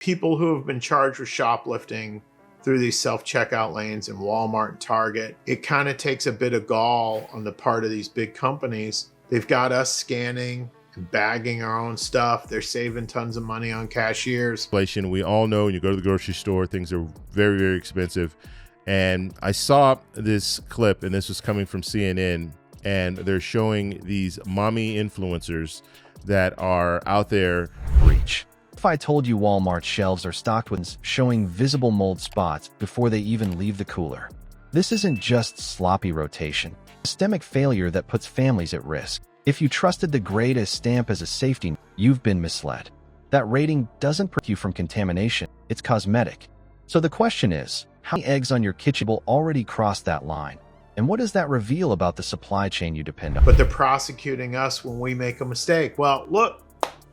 People who have been charged with shoplifting through these self-checkout lanes in Walmart and Target, it kind of takes a bit of gall on the part of these big companies. They've got us scanning and bagging our own stuff. They're saving tons of money on cashiers. Inflation, we all know when you go to the grocery store, things are very, very expensive. And I saw this clip, and this was coming from CNN, and they're showing these mommy influencers that are out there. Reach. If I told you Walmart shelves are stocked with showing visible mold spots before they even leave the cooler. This isn't just sloppy rotation. Systemic failure that puts families at risk. If you trusted the grade as stamp as a safety, you've been misled. That rating doesn't protect you from contamination, it's cosmetic. So the question is, how many eggs on your kitchen will already cross that line? And what does that reveal about the supply chain you depend on? But they're prosecuting us when we make a mistake. Well, look,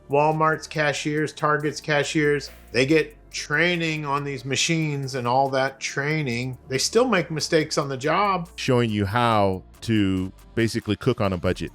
Walmart's cashiers, Target's cashiers, they get training on these machines, and all that training, they still make mistakes on the job. Showing you how to basically cook on a budget.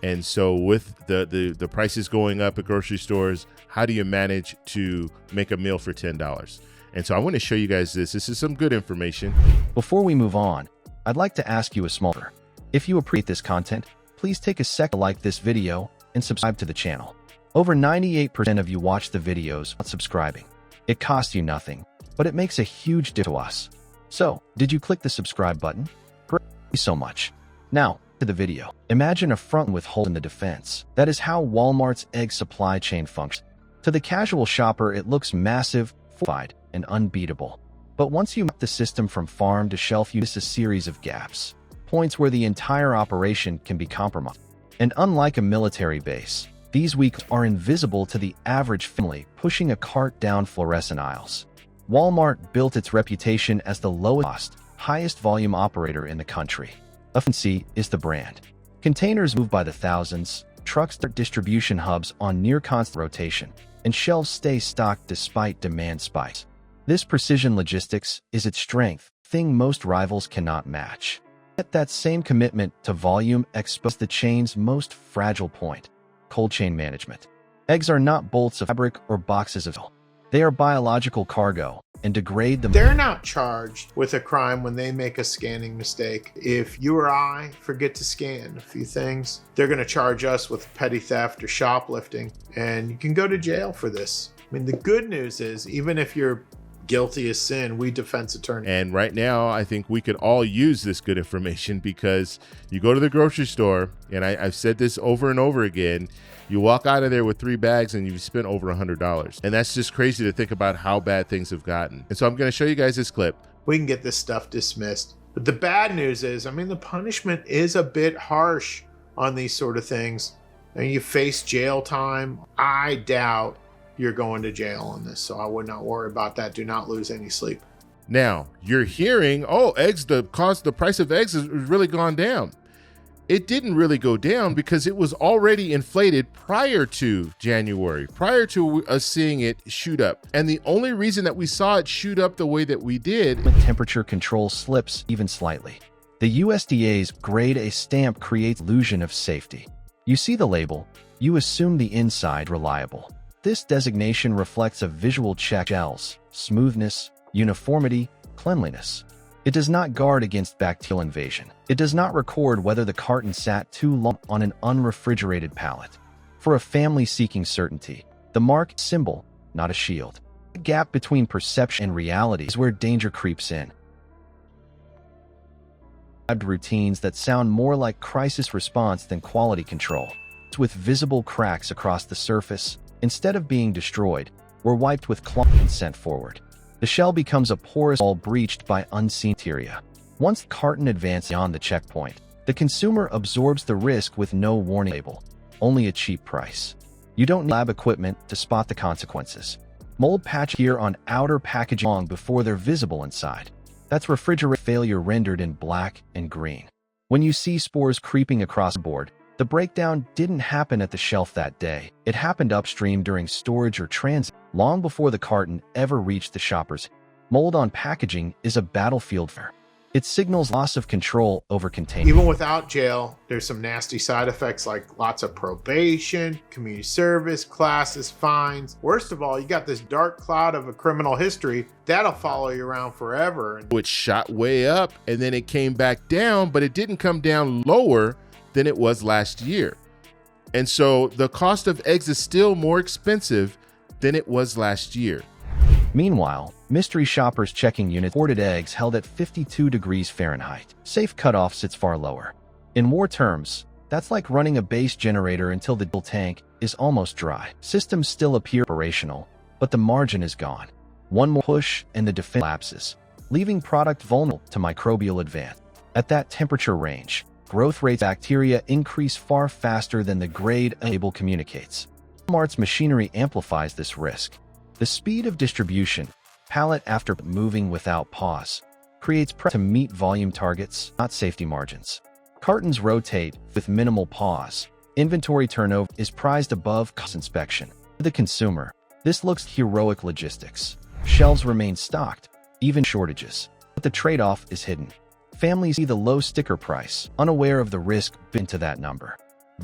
And so with the prices going up at grocery stores, how do you manage to make a meal for $10? And so I want to show you guys this. This is some good information. Before we move on, I'd like to ask you a small favor. If you appreciate this content, please take a second to like this video and subscribe to the channel. Over 98% of you watch the videos without subscribing. It costs you nothing, but it makes a huge difference to us. So, did you click the subscribe button? Great, thank you so much. Now, to the video. Imagine a front with hole in the defense. That is how Walmart's egg supply chain functions. To the casual shopper, it looks massive, fortified, and unbeatable. But once you map the system from farm to shelf, you miss a series of gaps. Points where the entire operation can be compromised. And unlike a military base, these weaks are invisible to the average family pushing a cart down fluorescent aisles. Walmart built its reputation as the lowest cost, highest volume operator in the country. Efficiency is the brand. Containers move by the thousands, trucks start distribution hubs on near constant rotation, and shelves stay stocked despite demand spikes. This precision logistics is its strength, thing most rivals cannot match. Yet that same commitment to volume exposed the chain's most fragile point. Cold chain management. Eggs are not bolts of fabric or boxes of oil. They are biological cargo and degrade them. They're not charged with a crime when they make a scanning mistake. If you or I forget to scan a few things, they're going to charge us with petty theft or shoplifting, and you can go to jail for this. I mean, the good news is, even if you're guilty as sin, we defense attorney. And right now, I think we could all use this good information, because you go to the grocery store, and I've said this over and over again, you walk out of there with 3 bags and you've spent over $100. And that's just crazy to think about how bad things have gotten. And so I'm going to show you guys this clip. We can get this stuff dismissed. But the bad news is, I mean, the punishment is a bit harsh on these sort of things. And you face jail time. I doubt you're going to jail on this, so I would not worry about that. Do not lose any sleep. Now, you're hearing, oh, the price of eggs has really gone down. It didn't really go down because it was already inflated prior to January, prior to us seeing it shoot up. And the only reason that we saw it shoot up the way that we did, temperature control slips even slightly. The USDA's Grade A stamp creates illusion of safety. You see the label, you assume the inside reliable. This designation reflects a visual check: gels, smoothness, uniformity, cleanliness. It does not guard against bacterial invasion. It does not record whether the carton sat too long on an unrefrigerated pallet. For a family seeking certainty, the mark symbol, not a shield. The gap between perception and reality is where danger creeps in. Routines that sound more like crisis response than quality control. With visible cracks across the surface, instead of being destroyed, were wiped with cloth and sent forward. The shell becomes a porous wall breached by unseen bacteria. Once the carton advances beyond the checkpoint, the consumer absorbs the risk with no warning label, only a cheap price. You don't need lab equipment to spot the consequences. Mold patches appear on outer packaging long before they're visible inside. That's refrigerator failure rendered in black and green. When you see spores creeping across the board, the breakdown didn't happen at the shelf that day. It happened upstream during storage or transit, long before the carton ever reached the shoppers. Mold on packaging is a battlefield fire. It signals loss of control over containment. Even without jail, there's some nasty side effects like lots of probation, community service, classes, fines. Worst of all, you got this dark cloud of a criminal history that'll follow you around forever. It shot way up and then it came back down, but it didn't come down lower than it was last year. And so the cost of eggs is still more expensive than it was last year. Meanwhile, mystery shoppers checking unit imported eggs held at 52 degrees Fahrenheit. Safe cutoff sits far lower. In more terms, that's like running a base generator until the tank is almost dry. Systems still appear operational, but the margin is gone. One more push and the defense collapses, leaving product vulnerable to microbial advance. At that temperature range, growth rates of bacteria increase far faster than the grade label communicates. Walmart's machinery amplifies this risk. The speed of distribution, pallet after moving without pause, creates pressure to meet volume targets, not safety margins. Cartons rotate with minimal pause. Inventory turnover is prized above cost inspection. For the consumer, this looks heroic logistics. Shelves remain stocked, even shortages. But the trade-off is hidden. Families see the low sticker price, unaware of the risk into that number.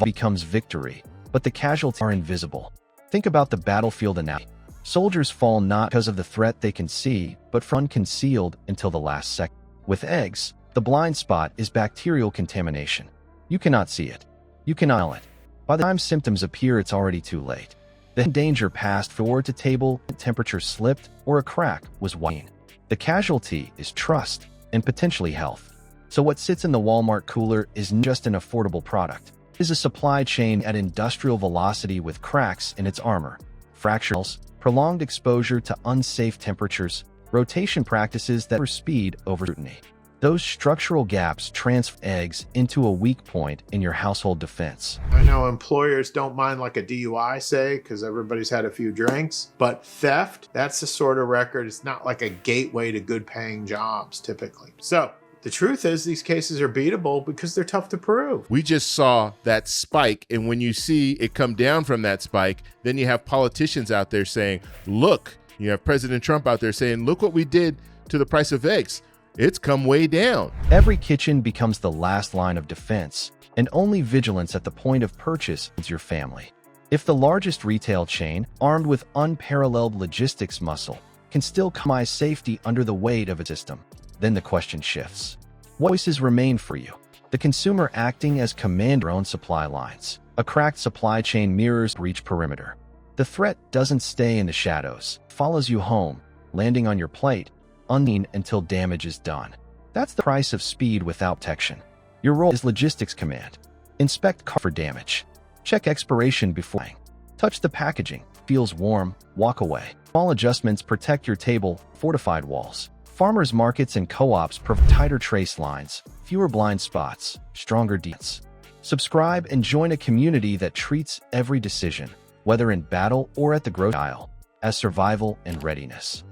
Becomes victory, but the casualties are invisible. Think about the battlefield analogy. Soldiers fall not because of the threat they can see, but from unconcealed until the last second. With eggs, the blind spot is bacterial contamination. You cannot see it. You cannot smell it. By the time symptoms appear, it's already too late. The danger passed forward to table, temperature slipped, or a crack was wide. The casualty is trust and potentially health. So what sits in the Walmart cooler isn't just an affordable product. It is a supply chain at industrial velocity with cracks in its armor, fractures, prolonged exposure to unsafe temperatures, rotation practices that speed over scrutiny. Those structural gaps transfer eggs into a weak point in your household defense. I know employers don't mind like a DUI, say, because everybody's had a few drinks, but theft, that's the sort of record. It's not like a gateway to good paying jobs typically. So the truth is these cases are beatable because they're tough to prove. We just saw that spike, and when you see it come down from that spike, then you have politicians out there saying, look, you have President Trump out there saying, look what we did to the price of eggs. It's come way down. Every kitchen becomes the last line of defense, and only vigilance at the point of purchase is your family. If the largest retail chain, armed with unparalleled logistics muscle, can still compromise safety under the weight of a system, then the question shifts. What choices remain for you? The consumer acting as commander on supply lines. A cracked supply chain mirrors breach perimeter. The threat doesn't stay in the shadows, it follows you home, landing on your plate, unseen until damage is done. That's the price of speed without protection. Your role is logistics command. Inspect cart for damage. Check expiration before buying. Touch the packaging. Feels warm, walk away. Small adjustments protect your table, fortified walls. Farmers markets and co-ops provide tighter trace lines, fewer blind spots, stronger defense. Subscribe and join a community that treats every decision, whether in battle or at the grocery aisle, as survival and readiness.